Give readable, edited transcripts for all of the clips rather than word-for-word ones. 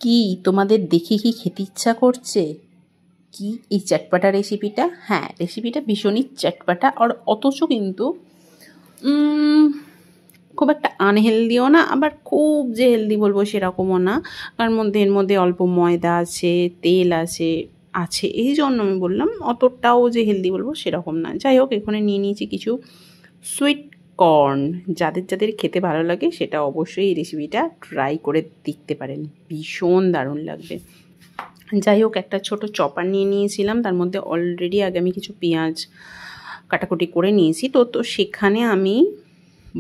কি তোমাদের দেখে কি খেতে ইচ্ছা করছে? কি এই চটপাটা রেসিপিটা? হ্যাঁ, রেসিপিটা ভীষণই চটপাটা আর অথচ কিন্তু খুব একটা আনহেলদিও না, আবার খুব যে হেলদি বলবো সেরকমও না। কারণ এর মধ্যে অল্প ময়দা আছে, তেল আছে এই জন্য আমি বললাম অতটাও যে হেলদি বলবো সেরকম না। যাই হোক, এখানে নিয়ে নিয়েছি কিছু সুইট কর্ন। যাদের যাদের খেতে ভালো লাগে সেটা অবশ্যই এই রেসিপিটা ট্রাই করে দেখতে পারেন, ভীষণ দারুণ লাগবে। যাই হোক, একটা ছোট চপার নিয়ে নিয়েছিলাম, তার মধ্যে অলরেডি আগে আমি কিছু পেঁয়াজ কাটাকুটি করে নিয়েছি। তো সেখানে আমি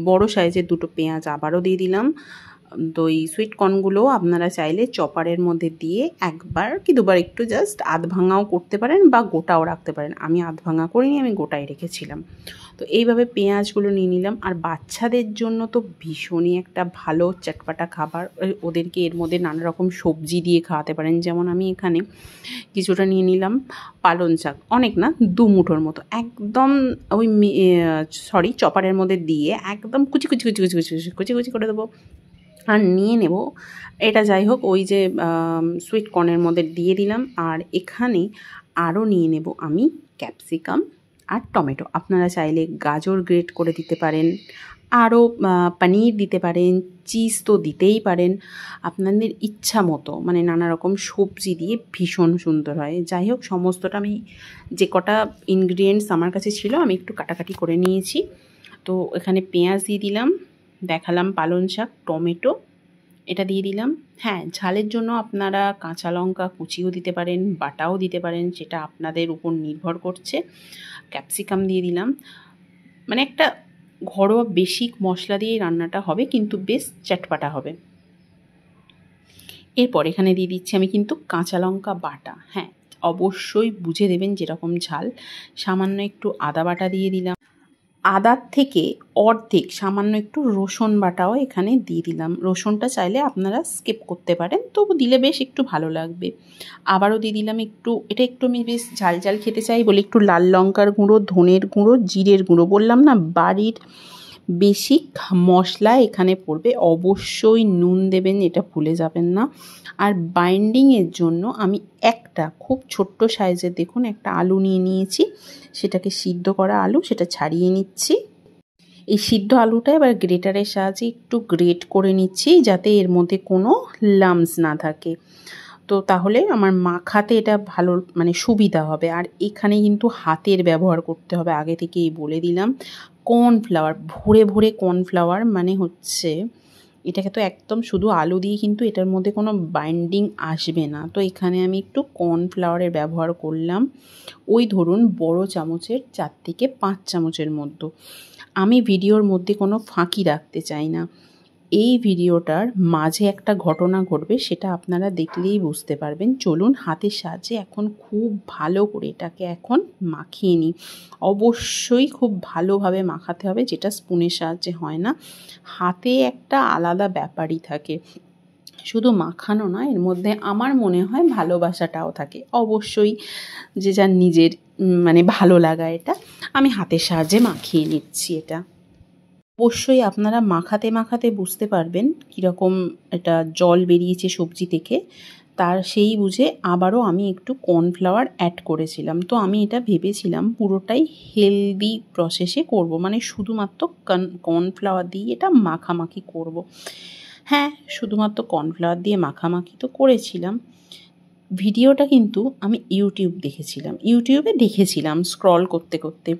বড় সাইজের দুটো পেঁয়াজ আবারও দিয়ে দিলাম। তো এই সুইট কর্নগুলো আপনারা চাইলে চপারের মধ্যে দিয়ে একবার কি দুবার একটু জাস্ট আধ ভাঙাও করতে পারেন বা গোটাও রাখতে পারেন। আমি আধ ভাঙা করিনি, আমি গোটাই রেখেছিলাম। তো এইভাবে পেঁয়াজগুলো নিয়ে নিলাম। আর বাচ্চাদের জন্য তো ভীষণই একটা ভালো চটপাটা খাবার। ওদেরকে এর মধ্যে নানা রকম সবজি দিয়ে খাওয়াতে পারেন। যেমন আমি এখানে কিছুটা নিয়ে নিলাম পালং শাক, অনেক না, 2 মুঠোর মতো, একদম ওই চপারের মধ্যে দিয়ে একদম কুচি কুচি কুচি কুচি কুচি কুচি কুচি করে দেবো। আর নিয়ে নেব এটা, যাই হোক, ওই যে সুইট কর্নের মধ্যে দিয়ে দিলাম। আর এখানে আরও নিয়ে নেব আমি ক্যাপসিকাম আর টমেটো। আপনারা চাইলে গাজর গ্রেট করে দিতে পারেন, আরও পনির দিতে পারেন, চিজ তো দিতেই পারেন আপনাদের ইচ্ছা মতো, মানে নানা রকম সবজি দিয়ে ভীষণ সুন্দর হয়। যাই হোক, সমস্তটা আমি যে কটা ইনগ্রিডিয়েন্টস আমার কাছে ছিল আমি একটু কাটাকাটি করে নিয়েছি। তো এখানে পেঁয়াজ দিয়ে দিলাম, দেখালাম পালং শাক, টমেটো এটা দিয়ে দিলাম। হ্যাঁ, ঝালের জন্য আপনারা কাঁচা লঙ্কা কুচিও দিতে পারেন, বাটাও দিতে পারেন, সেটা আপনাদের উপর নির্ভর করছে। ক্যাপসিকাম দিয়ে দিলাম। মানে একটা ঘরোয়া বেসিক মশলা দিয়ে রান্নাটা হবে, কিন্তু বেশ চটপাটা হবে। এরপর এখানে দিয়ে দিচ্ছি আমি কিন্তু কাঁচা লঙ্কা বাটা। হ্যাঁ, অবশ্যই বুঝে দেবেন যেরকম ঝাল। সামান্য একটু আদা বাটা দিয়ে দিলাম। আদার থেকে অর্ধেক সামান্য একটু রসুন বাটাও এখানে দিয়ে দিলাম। রসুনটা চাইলে আপনারা স্কিপ করতে পারেন, তবু দিলে বেশ একটু ভালো লাগবে। আবারও দিয়ে দিলাম একটু, এটা একটু আমি বেশ ঝাল ঝাল খেতে চাই বলে একটু লাল লঙ্কার গুঁড়ো, ধনের গুঁড়ো, জিরের গুঁড়ো। বললাম না, বাড়ির বেসিক মশলা এখানে পড়বে। অবশ্যই নুন দেবেন, এটা ভুলে যাবেন না। আর বাইন্ডিংয়ের জন্য আমি একটা খুব ছোট্ট সাইজের দেখুন একটা আলু নিয়ে নিয়েছি, সেটাকে সিদ্ধ করা আলু, সেটা ছাড়িয়ে নিচ্ছি। এই সিদ্ধ আলুটা এবার গ্রেটারের সাহায্যে একটু গ্রেট করে নিচ্ছি, যাতে এর মধ্যে কোনো লাম্পস না থাকে। তো তাহলে আমার মাখাতে এটা ভালো মানে সুবিধা হবে। আর এখানে কিন্তু হাতের ব্যবহার করতে হবে, আগে থেকেই বলে দিলাম। কর্নফ্লাওয়ার, ভরে ভরে কর্নফ্লাওয়ার, মানে হচ্ছে এটাকে তো একদম শুধু আলু দিয়ে কিন্তু এটার মধ্যে কোনো বাইন্ডিং আসবে না। তো এখানে আমি একটু কর্নফ্লাওয়ারের ব্যবহার করলাম, ওই ধরুন বড় চামচের 4 থেকে 5 চামচের মধ্যে। আমি ভিডিওর মধ্যে কোনো ফাঁকি রাখতে চাই না। এই ভিডিওটার মাঝে একটা ঘটনা ঘটবে, সেটা আপনারা দেখলেই বুঝতে পারবেন। চলুন হাতের সাহায্যে এখন খুব ভালো করে এটাকে এখন মাখিয়ে নিই। অবশ্যই খুব ভালোভাবে মাখাতে হবে, যেটা স্পুনের সাহায্যে হয় না। হাতে একটা আলাদা ব্যাপারই থাকে, শুধু মাখানো নয়, এর মধ্যে আমার মনে হয় ভালোবাসাটাও থাকে। অবশ্যই যে যার নিজের মানে ভালো লাগা। এটা আমি হাতের সাহায্যে মাখিয়ে নিচ্ছি। এটা অবশ্যই আপনারা মাখাতে মাখাতে বুঝতে পারবেন কীরকম এটা জল বেরিয়েছে সবজি থেকে। তার সেই বুঝে আবারও আমি একটু কর্নফ্লাওয়ার অ্যাড করেছিলাম। তো আমি এটা ভেবেছিলাম পুরোটাই হেলদি প্রসেসে করব, মানে শুধুমাত্র কর্নফ্লাওয়ার দিয়ে এটা মাখামাখি করব। হ্যাঁ, শুধুমাত্র কর্নফ্লাওয়ার দিয়ে মাখামাখি তো করেছিলাম। ভিডিওটা কিন্তু আমি ইউটিউবে দেখেছিলাম স্ক্রল করতে করতে।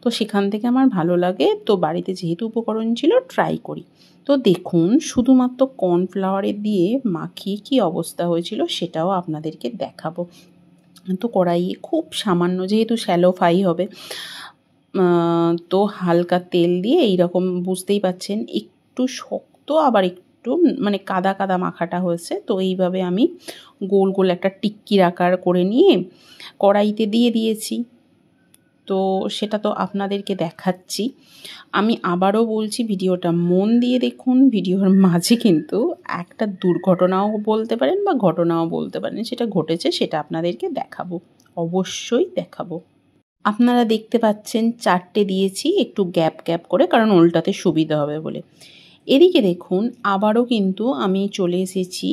তো সেখান থেকে আমার ভালো লাগে, তো বাড়িতে যেহেতু উপকরণ ছিল ট্রাই করি। তো দেখুন শুধুমাত্র কর্নফ্লাওয়ারের দিয়ে মাখিয়ে কী অবস্থা হয়েছিল সেটাও আপনাদেরকে দেখাবো। তো কড়াইয়ে খুব সামান্য, যেহেতু শ্যালো ফ্রাই হবে, তো হালকা তেল দিয়ে এইরকম বুঝতেই পাচ্ছেন একটু শক্ত, আবার একটু মানে কাদা কাদা মাখাটা হয়েছে। তো এইভাবে আমি গোল গোল একটা টিক্কির আকার করে নিয়ে কড়াইতে দিয়ে দিয়েছি। তো সেটা তো আপনাদেরকে দেখাচ্ছি। আমি আবারও বলছি, ভিডিওটা মন দিয়ে দেখুন। ভিডিওর মাঝে কিন্তু একটা দুর্ঘটনাও বলতে পারেন বা ঘটনাও বলতে পারেন, সেটা ঘটেছে, সেটা আপনাদেরকে দেখাবো, অবশ্যই দেখাবো। আপনারা দেখতে পাচ্ছেন 4টে দিয়েছি একটু গ্যাপ গ্যাপ করে, কারণ উল্টাতে সুবিধা হবে বলে। এদিকে দেখুন আবারও কিন্তু আমি চলে এসেছি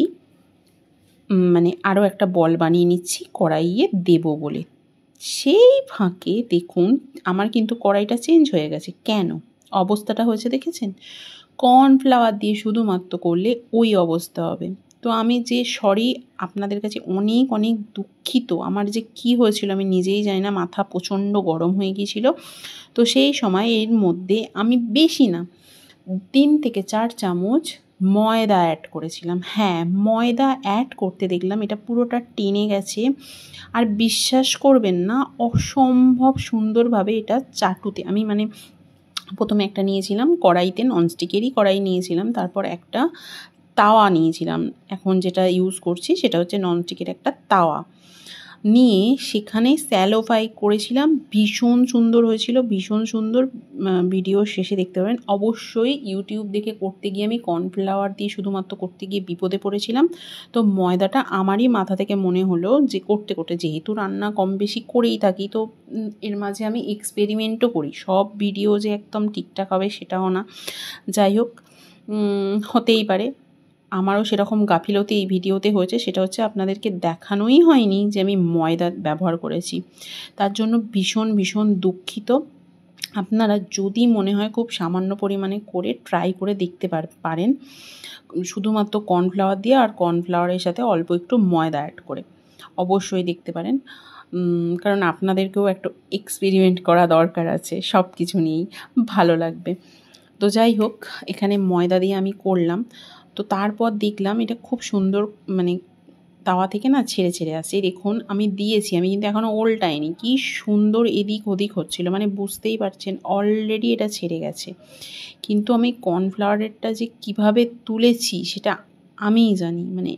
মানে আরও একটা বল বানিয়ে নিচ্ছি কড়াইয়ে দেব বলে। সেই ফাঁকে দেখুন আমার কিন্তু কড়াইটা চেঞ্জ হয়ে গেছে। কেন অবস্থাটা হয়েছে দেখেছেন? কর্নফ্লাওয়ার দিয়ে শুধুমাত্র করলে ওই অবস্থা হবে। তো আমি যে সরি আপনাদের কাছে অনেক অনেক দুঃখিত। আমার যে কি হয়েছিল আমি নিজেই জানি না, মাথা প্রচণ্ড গরম হয়ে গিয়েছিল। তো সেই সময় এর মধ্যে আমি বেশি না 3 থেকে 4 চামচ ময়দা অ্যাড করেছিলাম। হ্যাঁ, ময়দা অ্যাড করতে দেখলাম এটা পুরোটা টেনে গেছে। আর বিশ্বাস করবেন না, অসম্ভব সুন্দরভাবে এটা চাটুতে আমি মানে প্রথমে একটা নিয়েছিলাম কড়াইতে, ননস্টিকেরই কড়াই নিয়েছিলাম, তারপর একটা তাওয়া নিয়েছিলাম। এখন যেটা ইউজ করছি সেটা হচ্ছে ননস্টিকের একটা তাওয়া নিয়ে সেখানে স্যালো ফ্রাই করেছিলাম। ভীষণ সুন্দর হয়েছিল, ভীষণ সুন্দর। ভিডিও শেষে দেখতে পাবেন। অবশ্যই ইউটিউব দেখে করতে গিয়ে আমি কর্নফ্লাওয়ার দিয়ে শুধুমাত্র করতে গিয়ে বিপদে পড়েছিলাম। তো ময়দাটা আমারই মাথা থেকে মনে হলো যে করতে করতে, যেহেতু রান্না কম বেশি করেই থাকি, তো এর মাঝে আমি এক্সপেরিমেন্টও করি। সব ভিডিও যে একদম ঠিকঠাক হবে সেটাও না। যাই হোক, হতেই পারে। আমারও সেরকম গাফিলতি এই ভিডিওতে হয়েছে, সেটা হচ্ছে আপনাদেরকে দেখানোই হয়নি যে আমি ময়দা ব্যবহার করেছি। তার জন্য ভীষণ ভীষণ দুঃখিত। আপনারা যদি মনে হয় খুব সামান্য পরিমাণে করে ট্রাই করে দেখতে পারেন, শুধুমাত্র কর্নফ্লাওয়ার দিয়ে আর কর্নফ্লাওয়ারের সাথে অল্প একটু ময়দা অ্যাড করে অবশ্যই দেখতে পারেন। কারণ আপনাদেরকেও একটু এক্সপেরিমেন্ট করা দরকার আছে, সব কিছু নিয়েই ভালো লাগবে। তো যাই হোক, এখানে ময়দা দিয়ে আমি করলাম। তো তারপর দেখলাম এটা খুব সুন্দর মানে তাওয়া থেকে না ছেড়ে ছেড়ে আসছে। দেখুন আমি দিয়েছি, আমি কিন্তু এখনও ওল্টাইনি। কি সুন্দর এদিক ওদিক হচ্ছিলো, মানে বুঝতেই পারছেন অলরেডি এটা ছেড়ে গেছে। কিন্তু আমি কর্নফ্লাওয়ারেরটা যে কিভাবে তুলেছি সেটা আমিই জানি। মানে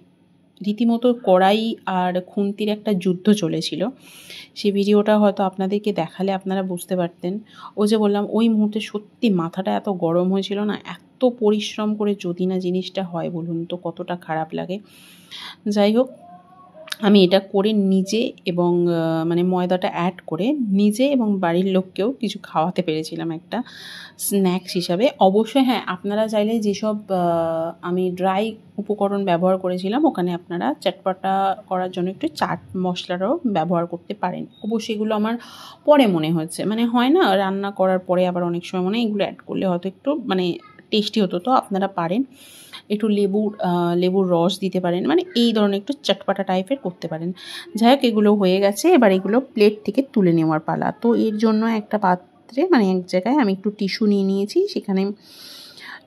রীতিমতো কড়াই আর খুন্তির একটা যুদ্ধ চলেছিল। সেই ভিডিওটা হয়তো আপনাদেরকে দেখালে আপনারা বুঝতে পারতেন। যে বললাম ওই মুহূর্তে সত্যি মাথাটা এত গরম হয়েছিল না, এত পরিশ্রম করে যদি না জিনিসটা হয় বলুন তো কতটা খারাপ লাগে। যাই হোক, আমি এটা করে নিজে এবং মানে ময়দাটা অ্যাড করে নিজে এবং বাড়ির লোককেও কিছু খাওয়াতে পেরেছিলাম একটা স্ন্যাক্স হিসাবে। অবশ্যই হ্যাঁ, আপনারা চাইলে যেসব আমি ড্রাই উপকরণ ব্যবহার করেছিলাম ওখানে আপনারা চটপটা করার জন্য একটু চাট মশলারও ব্যবহার করতে পারেন। অবশ্যই এগুলো আমার পরে মনে হয়েছে, মানে হয় না রান্না করার পরে আবার অনেক সময় মনে হয় এগুলো অ্যাড করলে হয়তো একটু মানে টেস্টি হতো। তো আপনারা পারেন একটু লেবুর রস দিতে পারেন, মানে এই ধরনের একটু চটপাটা টাইপের করতে পারেন। যাই হোক, এগুলো হয়ে গেছে, এবার এগুলো প্লেট থেকে তুলে নেওয়ার পালা। তো এর জন্য একটা পাত্রে মানে এক জায়গায় আমি একটু টিস্যু নিয়ে নিয়েছি, সেখানে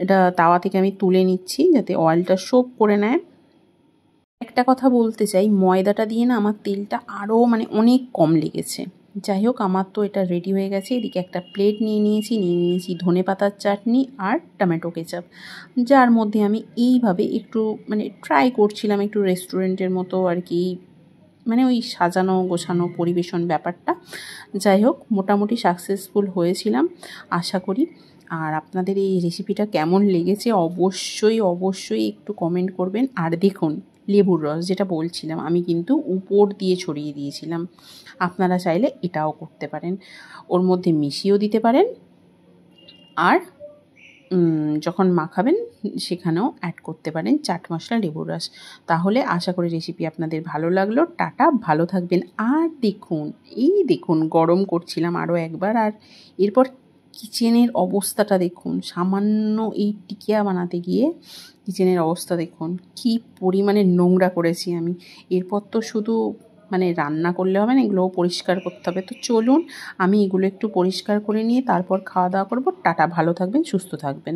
এটা তাওয়া থেকে আমি তুলে নিচ্ছি যাতে অয়েলটা সোক করে নেয়। একটা কথা বলতে চাই, ময়দাটা দিয়ে না আমার তেলটা আরও মানে অনেক কম লেগেছে। যাই হোক, আমার তো এটা রেডি হয়ে গেছে। এদিকে একটা প্লেট নিয়ে নিয়েছি ধনেপাতার চাটনি আর টমেটো কেচাপ, যার মধ্যে আমি এইভাবে একটু মানে ট্রাই করছিলাম একটু রেস্টুরেন্টের মতো আর কি, মানে ওই সাজানো গোছানো পরিবেশন ব্যাপারটা। যাই হোক, মোটামুটি সাকসেসফুল হয়েছিলাম আশা করি। আর আপনাদের এই রেসিপিটা কেমন লেগেছে অবশ্যই একটু কমেন্ট করবেন। আর দেখুন লেবুর রস যেটা বলছিলাম আমি কিন্তু উপর দিয়ে ছড়িয়ে দিয়েছিলাম। আপনারা চাইলে এটাও করতে পারেন, ওর মধ্যে মিশিয়েও দিতে পারেন। আর যখন মাখাবেন সেখানেও অ্যাড করতে পারেন চাট মশলা, লেবুর রস। তাহলে আশা করি রেসিপি আপনাদের ভালো লাগলো। টাটা, ভালো থাকবেন। আর দেখুন গরম করছিলাম আরও একবার। আর এরপর কিচেনের অবস্থাটা দেখুন, সামান্য এই টিকিয়া বানাতে গিয়ে কিচেনের অবস্থা দেখুন কি পরিমাণে নোংরা করেছি আমি। এরপর তো শুধু মানে রান্না করলে হবে না, এগুলোও পরিষ্কার করতে হবে। তো চলুন আমি এগুলো একটু পরিষ্কার করে নিয়ে তারপর খাওয়া দাওয়া করবো। টাটা, ভালো থাকবেন, সুস্থ থাকবেন।